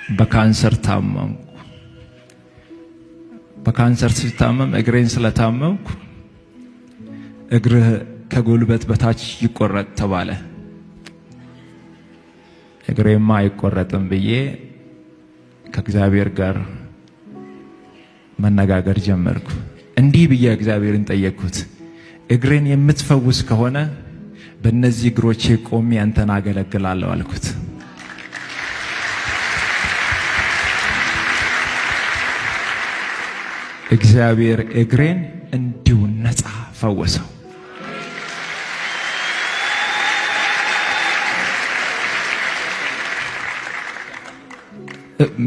በካንሰር ታመምኩ። በካንሰር ሲታመም እግሬን ስለታመምኩ እግርህ ከጉልበት በታች ይቆረጥ ተባለ። እግሬማ አይቆረጥም ብዬ ከእግዚአብሔር ጋር መነጋገር ጀመርኩ። እንዲህ ብዬ እግዚአብሔርን ጠየቅኩት፣ እግሬን የምትፈውስ ከሆነ በእነዚህ እግሮቼ ቆሜ አንተን አገለግላለሁ አልኩት። እግዚአብሔር እግሬን እንዲሁ ነፃ ፈወሰው።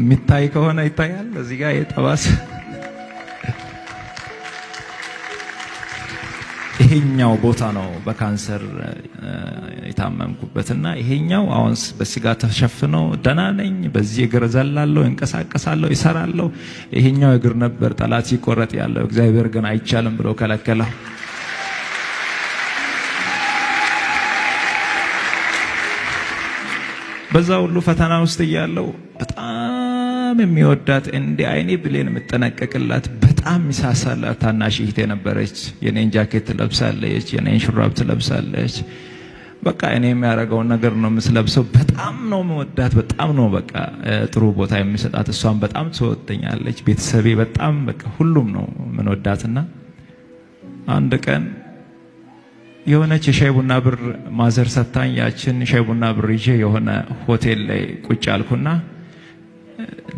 ሚታይ ከሆነ ይታያል። እዚህ ጋር የጠባስ ይሄኛው ቦታ ነው በካንሰር የታመምኩበትና ይሄኛው አሁን በስጋ ተሸፍኖ ደህና ነኝ። በዚህ እግር ዘላለሁ፣ እንቀሳቀሳለሁ፣ ይሰራለሁ። ይሄኛው እግር ነበር ጠላት ይቆረጥ ያለው። እግዚአብሔር ግን አይቻልም ብሎ ከለከለው። በዛ ሁሉ ፈተና ውስጥ እያለው በጣም የሚወዳት እንደ አይኔ ብሌን የምጠነቀቅላት በጣም ሚሳሳላት ታናሽ እህቴ ነበረች። የኔን ጃኬት ትለብሳለች፣ የኔን ሹራብ ትለብሳለች። በቃ እኔ የሚያደርገውን ነገር ነው የምትለብሰው። በጣም ነው የምወዳት፣ በጣም ነው በቃ ጥሩ ቦታ የሚሰጣት። እሷን በጣም ትወደኛለች። ቤተሰቤ በጣም በቃ ሁሉም ነው የምንወዳትና አንድ ቀን የሆነች የሻይ ቡና ብር ማዘር ሰታኝ፣ ያችን ሻይ ቡና ብር ይዤ የሆነ ሆቴል ላይ ቁጭ አልኩና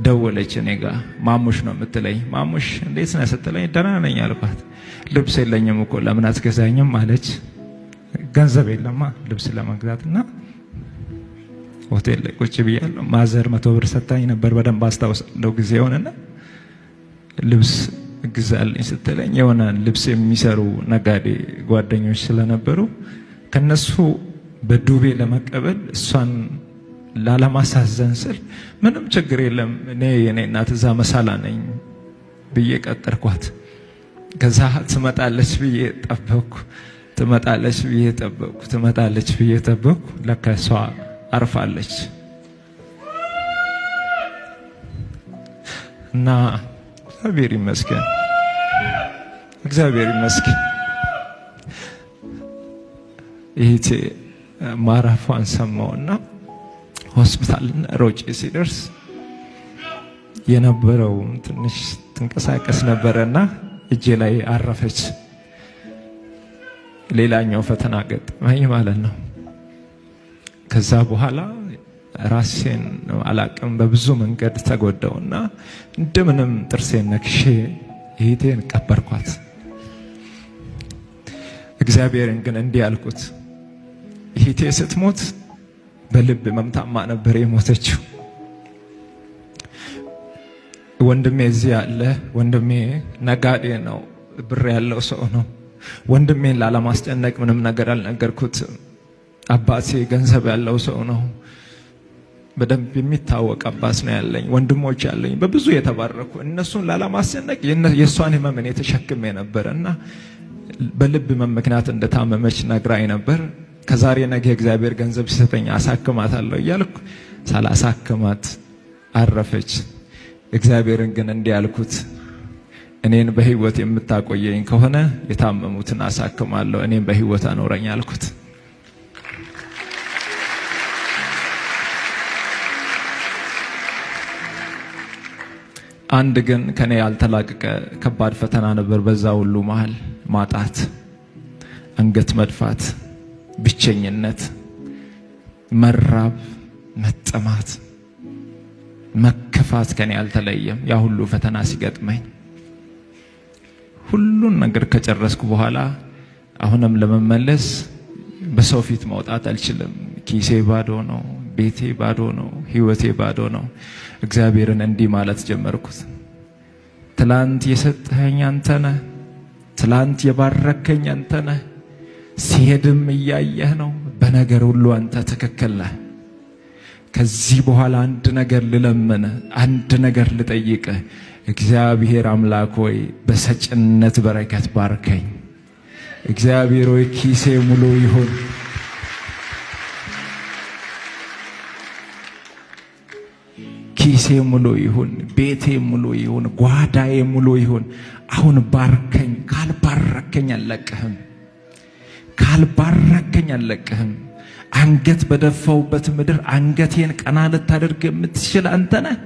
ደወለች እኔ ጋር። ማሙሽ ነው የምትለኝ። ማሙሽ እንዴት ነህ ስትለኝ ደህና ነኝ አልኳት። ልብስ የለኝም እኮ ለምን አትገዛኝም አለች። ገንዘብ የለማ ልብስ ለመግዛትና ሆቴል ላይ ቁጭ ብያለሁ። ማዘር 100 ብር ሰታኝ ነበር፣ በደንብ አስታውሳለሁ ጊዜውንና ልብስ ግዛልኝ ስትለኝ የሆነ ልብስ የሚሰሩ ነጋዴ ጓደኞች ስለነበሩ ከነሱ በዱቤ ለመቀበል እሷን ላለማሳዘን ስል ምንም ችግር የለም እኔ የኔ እናት እዛ መሳላ ነኝ ብዬ ቀጠርኳት። ከዛ ትመጣለች ብዬ ጠበቅኩ፣ ትመጣለች ብዬ ጠበቅኩ፣ ትመጣለች ብዬ ጠበቅኩ። ለካ እሷ አርፋለች እና እግዚአብሔር ይመስገን፣ እግዚአብሔር ይመስገን። ይሄ ማረፏን ሰማውና ሆስፒታል ሮጬ ሲደርስ የነበረው ትንሽ ትንቀሳቀስ ነበረና እጄ ላይ አረፈች። ሌላኛው ፈተና ገጠመኝ ማለት ነው። ከዛ በኋላ ራሴን አላቅም በብዙ መንገድ ተጎዳውና እንደምንም ጥርሴን ነክሼ እህቴን ቀበርኳት። እግዚአብሔርን ግን እንዲህ አልኩት፣ እህቴ ስትሞት በልብ መምታማ ነበር የሞተችው። ወንድሜ እዚህ ያለ ወንድሜ ነጋዴ ነው፣ ብር ያለው ሰው ነው። ወንድሜን ላለማስጨነቅ ምንም ነገር አልነገርኩትም። አባቴ ገንዘብ ያለው ሰው ነው፣ በደንብ የሚታወቅ አባት ነው ያለኝ። ወንድሞች ያለኝ በብዙ የተባረኩ፣ እነሱን ላለማስጨነቅ የእሷን ህመም እኔ ተሸክሜ ነበር እና በልብ ህመም ምክንያት እንደታመመች ነግራኝ ነበር። ከዛሬ ነገ እግዚአብሔር ገንዘብ ሲሰጠኝ አሳክማታለሁ እያልኩ ሳላሳክማት አረፈች። እግዚአብሔርን ግን እንዲህ አልኩት፣ እኔን በህይወት የምታቆየኝ ከሆነ የታመሙትን አሳክማለሁ፣ እኔን በህይወት አኖረኝ አልኩት። አንድ ግን ከኔ ያልተላቀቀ ከባድ ፈተና ነበር። በዛ ሁሉ መሃል ማጣት፣ አንገት መድፋት፣ ብቸኝነት፣ መራብ፣ መጠማት፣ መከፋት ከኔ ያልተለየም። ያ ሁሉ ፈተና ሲገጥመኝ ሁሉን ነገር ከጨረስኩ በኋላ አሁንም ለመመለስ በሰው ፊት መውጣት አልችልም። ኪሴ ባዶ ነው፣ ቤቴ ባዶ ነው፣ ህይወቴ ባዶ ነው። እግዚአብሔርን እንዲህ ማለት ጀመርኩት፣ ትላንት የሰጠኸኝ አንተ ነህ፣ ትላንት የባረከኝ አንተ ነህ። ሲሄድም እያየህ ነው፣ በነገር ሁሉ አንተ ትክክል ነህ። ከዚህ በኋላ አንድ ነገር ልለምን፣ አንድ ነገር ልጠይቅ። እግዚአብሔር አምላክ ሆይ በሰጭነት በረከት ባርከኝ። እግዚአብሔር ሆይ ኪሴ ሙሉ ይሁን። ኪሴ ሙሉ ይሁን፣ ቤቴ ሙሉ ይሁን፣ ጓዳዬ ሙሉ ይሁን። አሁን ባርከኝ። ካልባረከኝ አልለቅህም፣ ካልባረከኝ አልለቅህም። አንገት በደፋውበት ምድር አንገቴን ቀና ልታደርግ የምትችል አንተ ነህ።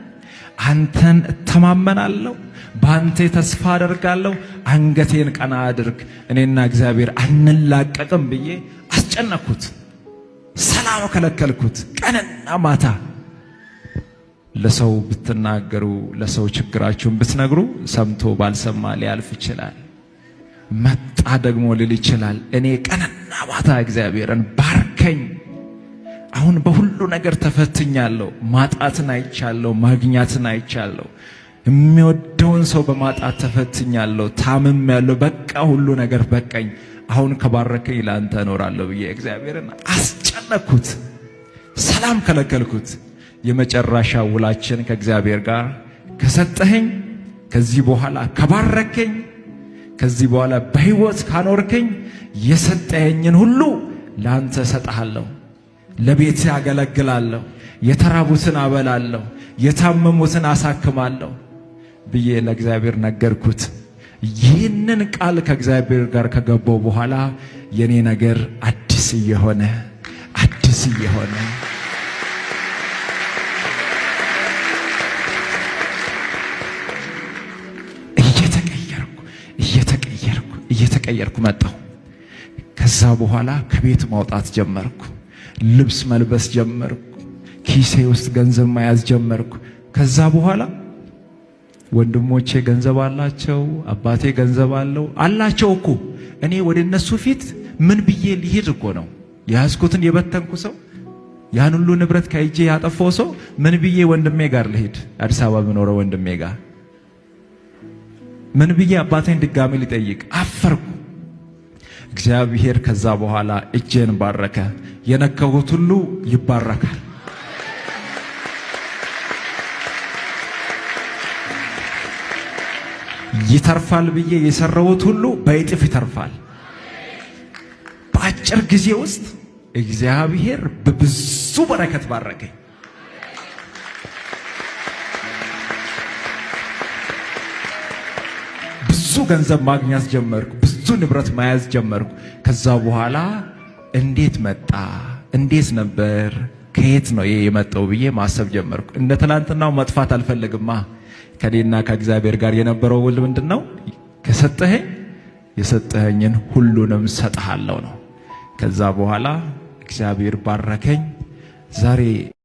አንተን እተማመናለሁ፣ በአንተ ተስፋ አደርጋለሁ። አንገቴን ቀና አድርግ። እኔና እግዚአብሔር አንላቀቅም ብዬ አስጨነኩት፣ ሰላም ከለከልኩት። ቀንና ማታ ለሰው ብትናገሩ፣ ለሰው ችግራችሁን ብትነግሩ ሰምቶ ባልሰማ ሊያልፍ ይችላል። መጣ ደግሞ ሊል ይችላል። እኔ ቀንና ማታ እግዚአብሔርን ባርከኝ። አሁን በሁሉ ነገር ተፈትኛለሁ። ማጣትን አይቻለሁ፣ ማግኛትን አይቻለሁ። የሚወደውን ሰው በማጣት ተፈትኛለሁ፣ ታምሜያለሁ። በቃ ሁሉ ነገር በቃኝ። አሁን ከባረከኝ ለአንተ እኖራለሁ ብዬ እግዚአብሔርን አስጨነኩት፣ ሰላም ከለከልኩት። የመጨረሻ ውላችን ከእግዚአብሔር ጋር ከሰጠኸኝ፣ ከዚህ በኋላ ከባረከኝ፣ ከዚህ በኋላ በሕይወት ካኖርከኝ የሰጠኸኝን ሁሉ ለአንተ እሰጥሃለሁ፣ ለቤቴ አገለግላለሁ፣ የተራቡትን አበላለሁ፣ የታመሙትን አሳክማለሁ ብዬ ለእግዚአብሔር ነገርኩት። ይህንን ቃል ከእግዚአብሔር ጋር ከገባው በኋላ የኔ ነገር አዲስ እየሆነ እየተቀየርኩ መጣሁ። ከዛ በኋላ ከቤት ማውጣት ጀመርኩ፣ ልብስ መልበስ ጀመርኩ፣ ኪሴ ውስጥ ገንዘብ መያዝ ጀመርኩ። ከዛ በኋላ ወንድሞቼ ገንዘብ አላቸው፣ አባቴ ገንዘብ አላቸው እኮ። እኔ ወደ እነሱ ፊት ምን ብዬ ሊሄድ እኮ ነው የያዝኩትን የበተንኩ ሰው፣ ያን ሁሉ ንብረት ከእጄ ያጠፋው ሰው ምን ብዬ ወንድሜ ጋር ልሄድ? አዲስ አበባ ብኖረው ወንድሜ ጋር ምን ብዬ አባቴን ድጋሚ ሊጠይቅ? አፈርኩ። እግዚአብሔር ከዛ በኋላ እጄን ባረከ። የነካሁት ሁሉ ይባረካል። ይተርፋል ብዬ የሰራሁት ሁሉ በእጥፍ ይተርፋል። በአጭር ጊዜ ውስጥ እግዚአብሔር በብዙ በረከት ባረከኝ። ብዙ ገንዘብ ማግኘት ጀመርኩ፣ ብዙ ንብረት መያዝ ጀመርኩ። ከዛ በኋላ እንዴት መጣ? እንዴት ነበር? ከየት ነው የመጣው ብዬ ማሰብ ጀመርኩ። እንደ ትናንትናው መጥፋት አልፈልግማ። ከኔና ከእግዚአብሔር ጋር የነበረው ውል ምንድነው? ከሰጠኸኝ የሰጠኸኝን ሁሉንም ሰጥሃለሁ ነው። ከዛ በኋላ እግዚአብሔር ባረከኝ። ዛሬ